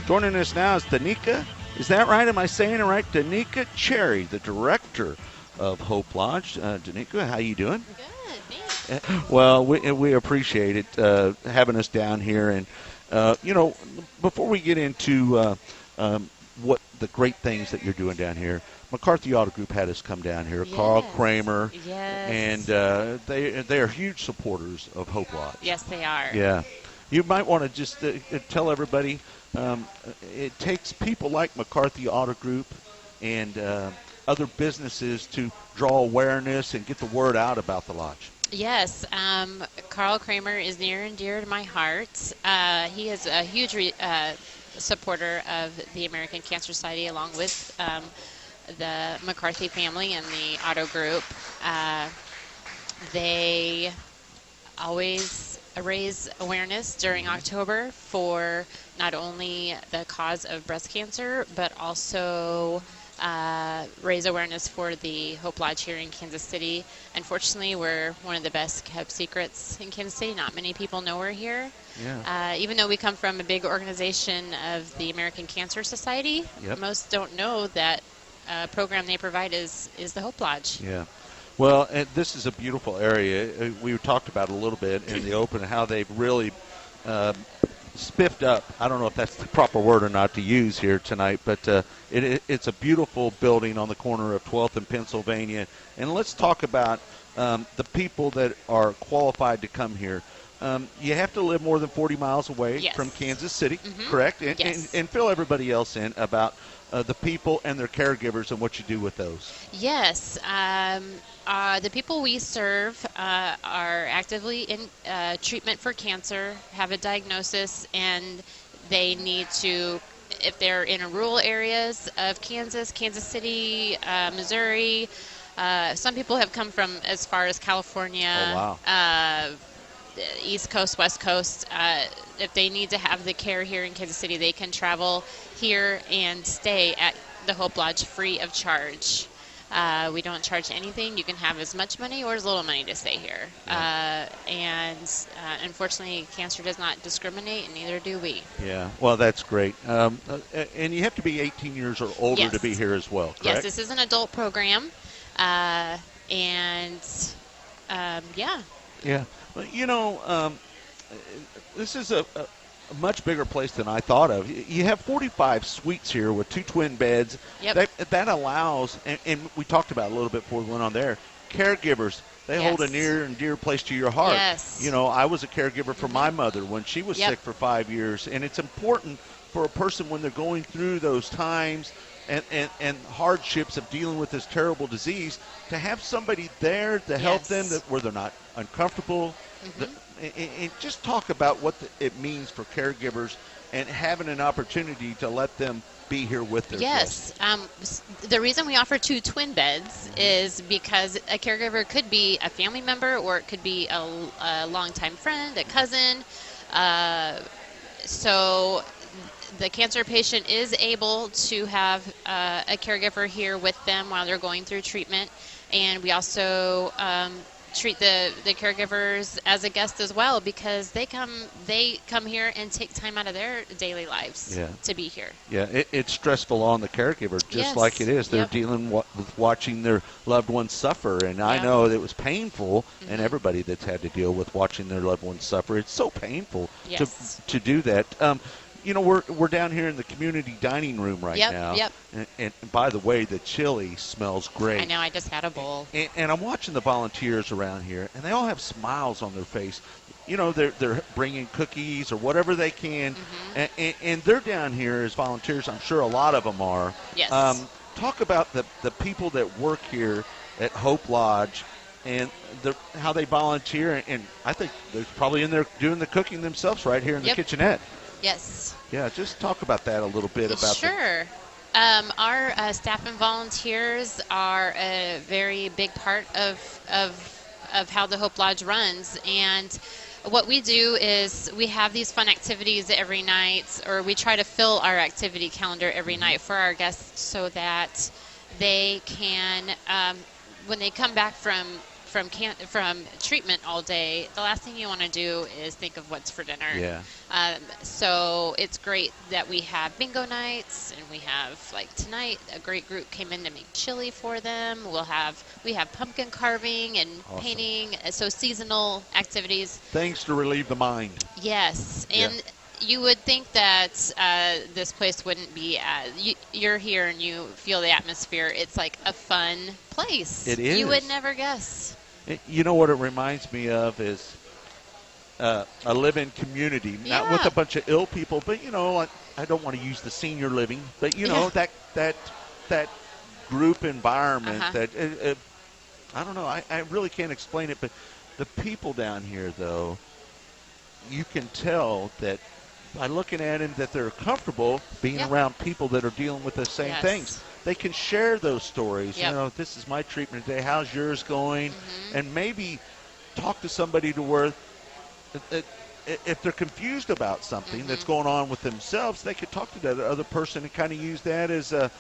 Joining us now is Danica. Is that right? Am I saying it right? Danica Cherry, the director of Hope Lodge. Danica, how you doing? Good, thanks. Well, we appreciate it having us down here. And, before we get into what the great things that you're doing down here, McCarthy Auto Group had us come down here. Yes. Carl Kramer. Yes. And they are huge supporters of Hope Lodge. Yes, they are. Yeah. You might want to just tell everybody it takes people like McCarthy Auto Group and other businesses to draw awareness and get the word out about the lodge. Yes. Carl Kramer is near and dear to my heart. He is a huge supporter of the American Cancer Society, along with the McCarthy family and the Auto Group. They always raise awareness during October for not only the cause of breast cancer, but also raise awareness for the Hope Lodge here in Kansas City. Unfortunately, we're one of the best kept secrets in Kansas City. Not many people know we're here. Yeah. Even though we come from a big organization of the American Cancer Society, Yep. most don't know that program they provide is the Hope Lodge. Yeah. Well, and this is a beautiful area. We talked about it a little bit in the open, how they've really spiffed up. I don't know if that's the proper word or not to use here tonight, but it's a beautiful building on the corner of 12th and Pennsylvania. And let's talk about the people that are qualified to come here. You have to live more than 40 miles away Yes. from Kansas City, Mm-hmm. correct? And, Yes. and fill everybody else in about the people and their caregivers and what you do with those. Yes. The people we serve are actively in treatment for cancer, have a diagnosis, and they need to, if they're in rural areas of Kansas, Kansas City, Missouri. Some people have come from as far as California. Oh, wow. East Coast, West Coast. If they need to have the care here in Kansas City, they can travel here and stay at the Hope Lodge free of charge. We don't charge anything. You can have as much money or as little money to stay here. Yeah. Unfortunately, cancer does not discriminate, and neither do we. Yeah, well, that's great. And you have to be 18 years or older Yes. to be here as well, correct? Yes, this is an adult program. Yeah. Yeah. Well, this is a much bigger place than I thought of. You have 45 suites here with 2 twin beds. Yep. That allows, and we talked about it a little bit before we went on there, caregivers. They hold a Yes. near and dear place to your heart. Yes. I was a caregiver for my mother when she was Yep. sick for 5 years, and it's important for a person when they're going through those times and hardships of dealing with this terrible disease to have somebody there to help them where they're not uncomfortable. And just talk about what it means for caregivers and having an opportunity to let them be here with their guests. Yes. The reason we offer 2 twin beds is because a caregiver could be a family member, or it could be a longtime friend, a cousin. So the cancer patient is able to have a caregiver here with them while they're going through treatment. And we also treat the caregivers as a guest as well, because they come here and take time out of their daily lives to be here. Yeah, it's stressful on the caregiver, just Yes. like it is. They're Yep. dealing with watching their loved ones suffer, and I Yep. know that it was painful, and everybody that's had to deal with watching their loved ones suffer, it's so painful Yes. to do that. We're down here in the community dining room right now. Yep. And by the way, the chili smells great. I know, I just had a bowl. And I'm watching the volunteers around here, and they all have smiles on their face. They're bringing cookies or whatever they can, and they're down here as volunteers. I'm sure a lot of them are. Yes. Talk about the people that work here at Hope Lodge and how they volunteer, and I think they're probably in there doing the cooking themselves right here in the kitchenette. Yes. Yeah, just talk about that a little bit. Sure. Our staff and volunteers are a very big part of how the Hope Lodge runs. And what we do is we have these fun activities every night, or we try to fill our activity calendar every night for our guests so that they can, when they come back from from treatment all day, the last thing you want to do is think of what's for dinner. Yeah. So it's great that we have bingo nights, and we have, like tonight, a great group came in to make chili for them. We have pumpkin carving and Awesome. painting, so seasonal activities. Things to relieve the mind. Yes, and Yeah. you would think that this place wouldn't be you're here and you feel the atmosphere. It's like a fun place. It is. You would never guess. You know what it reminds me of is a living community, not with Yeah. a bunch of ill people, but I don't want to use the senior living, but Yeah. that group environment Uh-huh. that I don't know. I really can't explain it, but the people down here, though, you can tell that by looking at them that they're comfortable being Yep. around people that are dealing with the same Yes. things. They can share those stories. Yep. This is my treatment today. How's yours going? Mhm. And maybe talk to somebody to where if they're confused about something that's going on with themselves, they could talk to that other person and kind of use that as a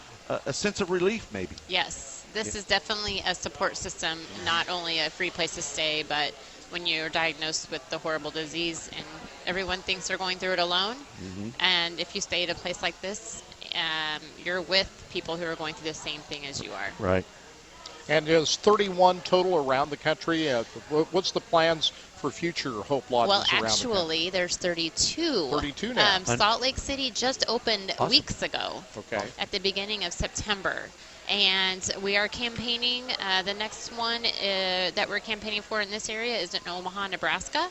sense of relief, maybe. Yes, this is definitely a support system, not only a free place to stay, but when you're diagnosed with the horrible disease and everyone thinks they're going through it alone. Mm-hmm. And if you stay at a place like this, you're with people who are going through the same thing as you are. Right. And there's 31 total around the country. What's the plans for future Hope Lodges Well, around the country? actually, there's 32. 32 now. Salt Lake City just opened Awesome. weeks ago. Okay. At the beginning of September. And we are campaigning. The next one that we're campaigning for in this area is in Omaha, Nebraska.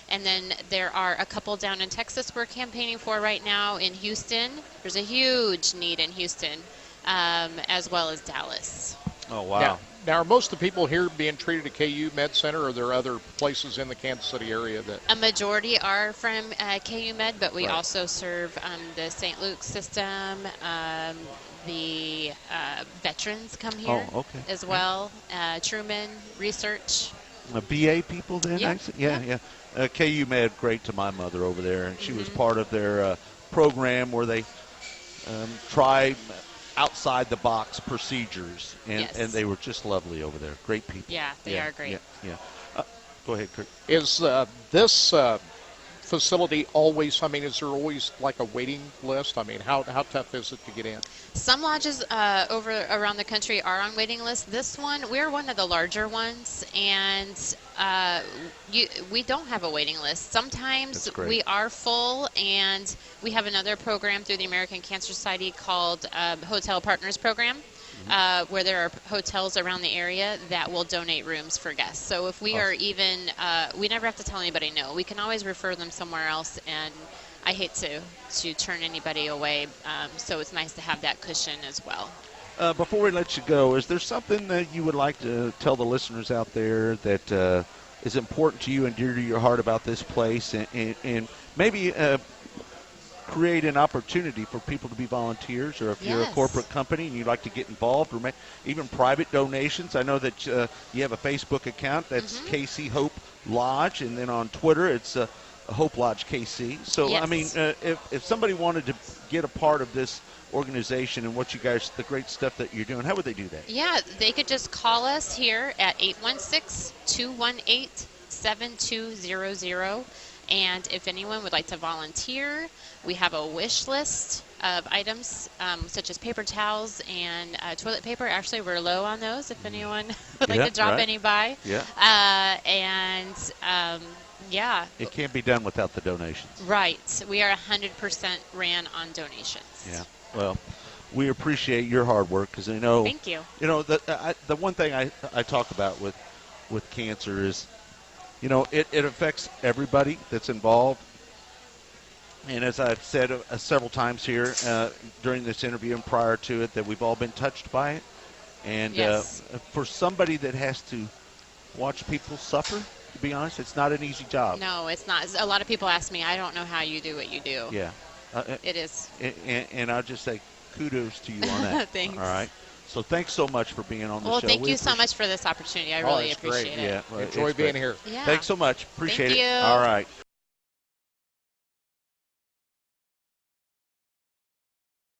And then there are a couple down in Texas we're campaigning for right now in Houston. There's a huge need in Houston, as well as Dallas. Oh, wow. Now, are most of the people here being treated at KU Med Center, or are there other places in the Kansas City area that? A majority are from KU Med, but we Right. also serve the St. Luke's system. The veterans come here as well. Truman Research. VA people then, Yeah, actually? Yeah. KU Med, great to my mother over there. And she was part of their program where they try outside-the-box procedures. And they were just lovely over there. Great people. Yeah, they are great. Yeah. Go ahead, Kirk. Is this facility always, is there always like a waiting list? How tough is it to get in? Some lodges around the country are on waiting lists. This one, we're one of the larger ones, and we don't have a waiting list. Sometimes we are full, and we have another program through the American Cancer Society called Hotel Partners Program. Where there are hotels around the area that will donate rooms for guests. So if we are even, we never have to tell anybody no. We can always refer them somewhere else, and I hate to turn anybody away. So it's nice to have that cushion as well. Before we let you go, is there something that you would like to tell the listeners out there that is important to you and dear to your heart about this place, and maybe create an opportunity for people to be volunteers, or if you're a corporate company and you'd like to get involved, or even private donations? I know that you have a Facebook account that's KC Hope Lodge, and then on Twitter it's Hope Lodge KC. So if somebody wanted to get a part of this organization and the great stuff that you're doing, how would they do that? Yeah, they could just call us here at 816-218-7200. And if anyone would like to volunteer, we have a wish list of items such as paper towels and toilet paper. Actually, we're low on those if anyone would like to drop any by. Yeah. It can't be done without the donations. Right. We are 100% ran on donations. Yeah. Well, we appreciate your hard work because I know. Thank you. The one thing I talk about with cancer is, it affects everybody that's involved. And as I've said several times here during this interview and prior to it, that we've all been touched by it. And for somebody that has to watch people suffer, to be honest, it's not an easy job. No, it's not. A lot of people ask me, I don't know how you do what you do. Yeah. It is. And I'll just say kudos to you on that. Thanks. All right. So thanks so much for being on the show. Well, thank you so much for this opportunity. I really appreciate it. Yeah, Enjoy being here. Yeah. Thanks so much. Appreciate Thank it. you. All right.